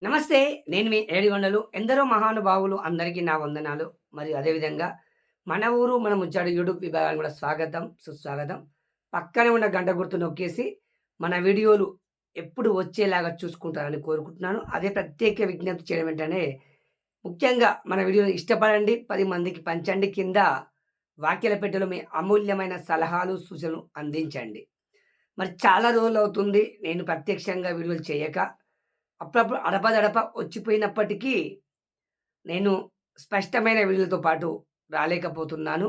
నమస్తే. నేను మీ ఏడిగొండలు. ఎందరో మహానుభావులు అందరికీ నా వందనాలు. మరియు అదేవిధంగా మన ఊరు మన ముచ్చట యూట్యూబ్ విభాగానికి కూడా స్వాగతం, సుస్వాగతం. పక్కనే ఉన్న గంట గుర్తు నొక్కేసి మన వీడియోలు ఎప్పుడు వచ్చేలాగా చూసుకుంటారని కోరుకుంటున్నాను. అదే ప్రత్యేక విజ్ఞప్తి చేయడం ఏంటంటే, ముఖ్యంగా మన వీడియోని ఇష్టపడండి, 10 మందికి పంచండి. కింద వాక్యాల పెట్టెలో మీ అమూల్యమైన సలహాలు, సూచనలు అందించండి. మరి చాలా రోజులవుతుంది నేను ప్రత్యక్షంగా వీడియోలు చేయక. అప్పుడప్పుడు అడపాదడపా వచ్చిపోయినప్పటికీ, నేను స్పష్టమైన వీడియోలతో పాటు రాలేకపోతున్నాను.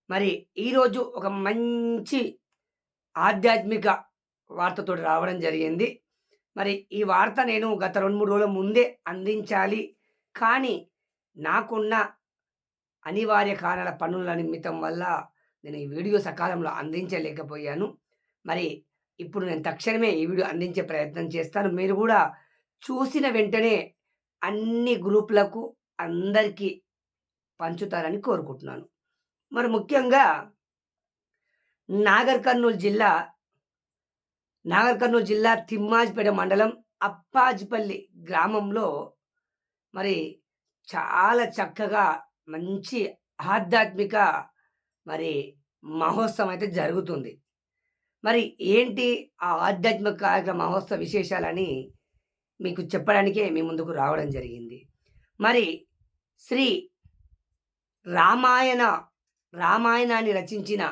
మరి ఈరోజు ఒక మంచి ఆధ్యాత్మిక వార్తతోటి రావడం జరిగింది. మరి ఈ వార్త నేను గత 2, 3 రోజుల ముందే అందించాలి. కానీ, నాకున్న అనివార్య కారణాల పనుల నిమిత్తం వల్ల నేను ఈ వీడియో సకాలంలో అందించలేకపోయాను. మరి ఇప్పుడు నేను తక్షణమే ఈ వీడియో అందించే ప్రయత్నం చేస్తాను. మీరు గూడా చూసిన వెంటనే అన్ని గ్రూప్‌లకు అందరికీ పంచుతారని కోరుకుంటున్నాను. మరి ముఖ్యంగా నాగర్ కర్నూల్ జిల్లా, తిమ్మాజిపేట మండలం అప్పాజిపల్లి గ్రామంలో మరి చాలా చక్కగా మంచి ఆధ్యాత్మిక మరి మహోత్సవం అయితే జరుగుతుంది. మరి ఏంటి ఆ ఆధ్యాత్మిక కార్యక్రమ మహోత్సవ విశేషాలని మీకు చెప్పడానికే మీ ముందుకు రావడం జరిగింది. మరి శ్రీ రామాయణ రామాయణాన్ని రచించిన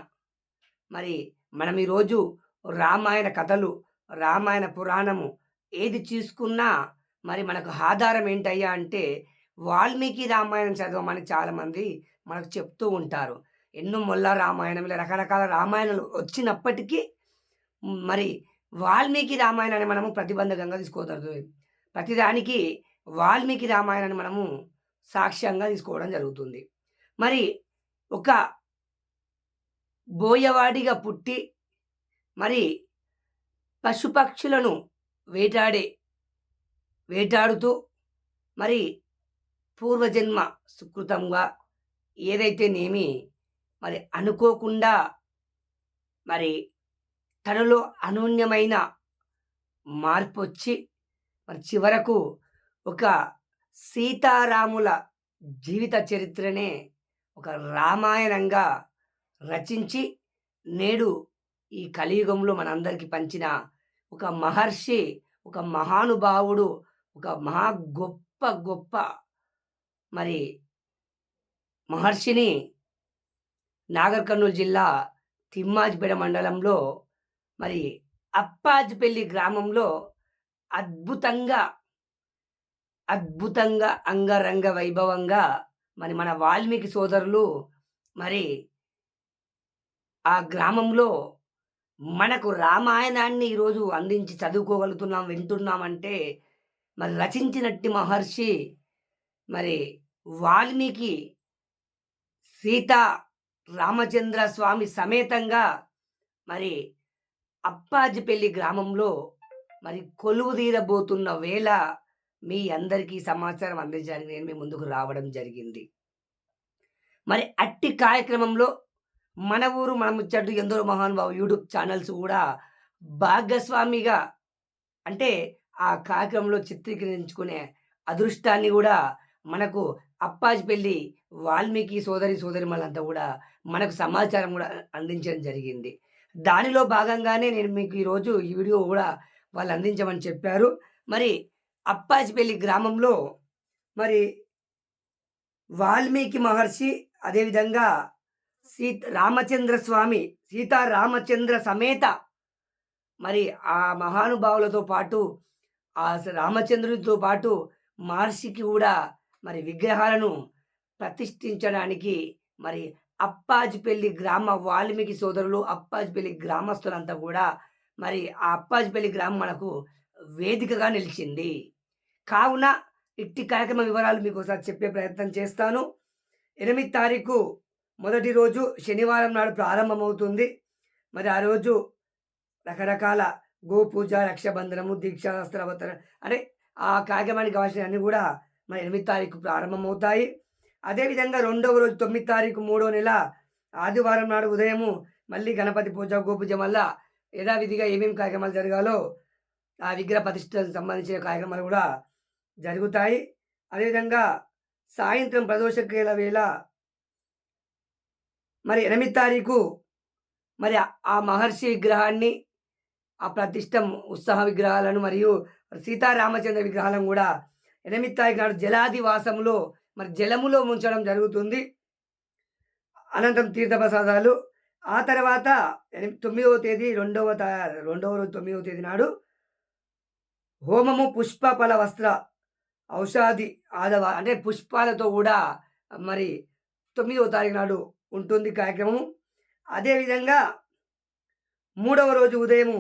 మరి మనం ఈరోజు రామాయణ కథలు, రామాయణ పురాణము ఏది చూసుకున్నా మరి మనకు ఆధారం ఏంటయ్యా అంటే వాల్మీకి రామాయణం చదవమని చాలామంది మనకు చెప్తూ ఉంటారు. ఎన్నో మొల్ల రామాయణం ఇలా రకరకాల రామాయణాలు వచ్చినప్పటికీ మరి వాల్మీకి రామాయణాన్ని మనము ప్రతిబంధకంగా తీసుకోకూడదు. ప్రతిదానికి వాల్మీకి రామాయణాన్ని మనము సాక్ష్యంగా తీసుకోవడం జరుగుతుంది. మరి ఒక బోయవాడిగా పుట్టి మరి పశుపక్షులను వేటాడే వేటాడుతూ మరి పూర్వజన్మ సుకృతంగా ఏదైతేనేమి మరి అనుకోకుండా మరి తనలో అనూన్యమైన మార్పొచ్చి మరి చివరకు ఒక సీతారాముల జీవిత చరిత్రనే ఒక రామాయణంగా రచించి నేడు ఈ కలియుగంలో మనందరికీ పంచిన ఒక మహర్షి, ఒక మహానుభావుడు, ఒక మహా గొప్ప గొప్ప మరి మహర్షిని నాగర్ కర్నూల్ జిల్లా తిమ్మాజిపేట మండలంలో మరి అప్పాజిపల్లి గ్రామంలో అద్భుతంగా, అంగరంగ వైభవంగా మరి మన వాల్మీకి సోదరులు మరి ఆ గ్రామంలో మనకు రామాయణాన్ని ఈరోజు అందించి చదువుకోగలుగుతున్నాం, వింటున్నామంటే మరి రచించినట్టి మహర్షి మరి వాల్మీకి సీతా రామచంద్ర స్వామి సమేతంగా మరి అప్పాజిపల్లి గ్రామంలో మరి కొలువుదీరబోతున్న వేళ మీ అందరికీ సమాచారం అందించడానికి నేను మీ ముందుకు రావడం జరిగింది. మరి అట్టి కార్యక్రమంలో మన ఊరు మన ముచ్చట్లు ఎందరో మహానుభావులు యూట్యూబ్ ఛానల్స్ కూడా భాగస్వామిగా అంటే ఆ కార్యక్రమంలో చిత్రీకరించుకునే అదృష్టాన్ని కూడా మనకు అప్పాజిపల్లి వాల్మీకి సోదరిమణులంతా కూడా మనకు సమాచారం కూడా అందించడం జరిగింది. దానిలో భాగంగానే నేను మీకు ఈరోజు ఈ వీడియో కూడా వాళ్ళు అందించమని చెప్పారు. మరి అప్పాజిపల్లి గ్రామంలో మరి వాల్మీకి మహర్షి అదేవిధంగా రామచంద్ర స్వామి, సీతారామచంద్ర సమేత మరి ఆ మహానుభావులతో పాటు ఆ రామచంద్రుడితో పాటు మహర్షికి కూడా మరి విగ్రహాలను ప్రతిష్ఠించడానికి మరి అప్పాజిపల్లి గ్రామ వాల్మీకి సోదరులు, అప్పాజిపల్లి గ్రామస్తులంతా కూడా మరి ఆ అప్పాజిపల్లి గ్రామం మనకు వేదికగా నిలిచింది. కావున ఇట్టి కార్యక్రమ వివరాలు మీకు ఒకసారి చెప్పే ప్రయత్నం చేస్తాను. 8 తారీఖు మొదటి రోజు శనివారం నాడు ప్రారంభమవుతుంది. మరి ఆ రోజు రకరకాల గోపూజ, రక్షాబంధనము, దీక్షాస్త్రావతరణ అంటే ఆ కార్యక్రమానికి కావాల్సినవన్నీ కూడా మరి 8 తారీఖు ప్రారంభమవుతాయి. అదేవిధంగా రెండవ రోజు 9 తారీఖు మూడో నెల ఆదివారం నాడు ఉదయము మళ్ళీ గణపతి పూజ, గోపూజ మళ్ళా యథావిధిగా ఏమేమి కార్యక్రమాలు జరగాలో ఆ విగ్రహ ప్రతిష్టకు సంబంధించిన కార్యక్రమాలు కూడా జరుగుతాయి. అదేవిధంగా సాయంత్రం ప్రదోషకేల వేళ మరి 8 తారీఖు మరి ఆ మహర్షి విగ్రహాన్ని, ఆ ప్రతిష్టం ఉత్సవ విగ్రహాలను మరియు సీతారామచంద్ర విగ్రహాలను గూడా 8 తారీఖు నాడు జలాదివాసంలో మరి జలములో ముంచడం జరుగుతుంది. అనంతరం తీర్థప్రసాదాలు. ఆ తర్వాత 9వ తేదీ రెండవ రోజు 9వ తేదీ నాడు హోమము, పుష్ప, ఫల, వస్త్ర, ఔషాది అంటే పుష్పాలతో గూడా మరి 9వ తారీఖు నాడు ఉంటుంది కార్యక్రమం. అదేవిధంగా మూడవ రోజు ఉదయము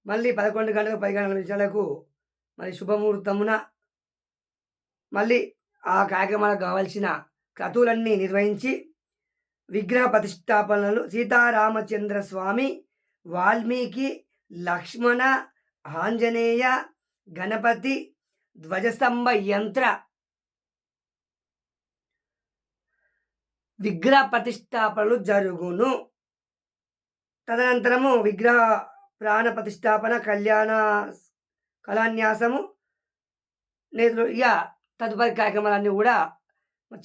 మళ్ళీ 11 గంటలకు 10 గంటల నిమిషాలకు మరి శుభముహూర్తమున మళ్ళీ ఆ కార్యక్రమాలకు కావాల్సిన క్రతువులన్నీ నిర్వహించి విగ్రహ ప్రతిష్టాపనలు సీతారామచంద్ర స్వామి, వాల్మీకి, లక్ష్మణ, ఆంజనేయ, గణపతి, ధ్వజస్తంభ యంత్ర విగ్రహ ప్రతిష్టాపనలు జరుగును. తదనంతరము విగ్రహ ప్రాణ ప్రతిష్టాపన, కళాన్యాసము ఇక తదుపరి కార్యక్రమాలన్నీ కూడా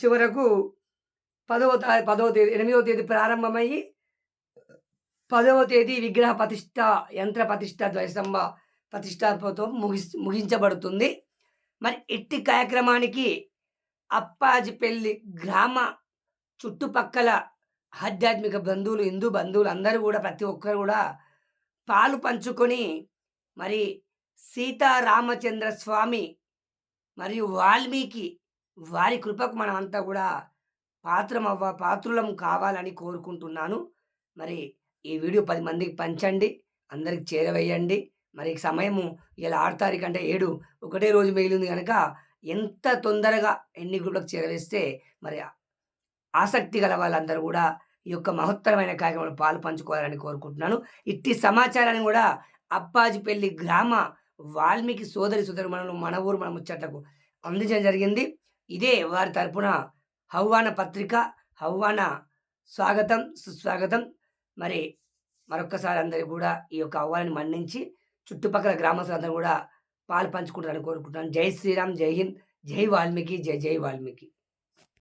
చివరకు 10వ తేదీ 8వ తేదీ ప్రారంభమయ్యి 10వ తేదీ విగ్రహ ప్రతిష్ట, యంత్ర ప్రతిష్ట, ధ్వజస్తంభ ప్రతిష్టాపనతో ముగించబడుతుంది. మరి ఇట్టి కార్యక్రమానికి అప్పాజిపల్లి గ్రామ చుట్టుపక్కల ఆధ్యాత్మిక బంధువులు, హిందూ బంధువులు అందరూ కూడా ప్రతి ఒక్కరు కూడా పాలు పంచుకొని మరి సీతారామచంద్ర స్వామి మరియు వాల్మీకి వారి కృపకు మనమంతా కూడా పాత్రులం కావాలని కోరుకుంటున్నాను. మరి ఈ వీడియో 10 మందికి పంచండి. అందరికి చేరవేయండి. మరి సమయము ఇలా 6 తారీఖు అంటే 7 ఒకటే రోజు మిగిలింది గనక ఎంత తొందరగా ఎన్ని గ్రూప్‌లకు చేరవేస్తే మరి ఆసక్తి గల వాళ్ళందరూ గూడా ఈ యొక్క మహత్తరమైన కార్యక్రమంలో పాలు పంచుకోవాలని కోరుకుంటున్నాను. ఇట్టి సమాచారాన్ని గూడా అప్పాజిపల్లి గ్రామ వాల్మీకి సోదరీమణులు మన ఊరు మన ముచ్చట్లకు అందించడం జరిగింది. ఇదే వారి తరపున ఆహ్వాన పత్రిక, ఆహ్వాన స్వాగతం, సుస్వాగతం. మరి మరొక్కసారి అందరికి గూడా ఈ యొక్క ఆహ్వానాన్ని మన్నించి చుట్టుపక్కల గ్రామస్తులందరూ గూడా పాలు పంచుకుంటారని కోరుకుంటున్నాను. జై శ్రీరామ్, జై హింద్, జై వాల్మీకి, జై జై వాల్మీకి.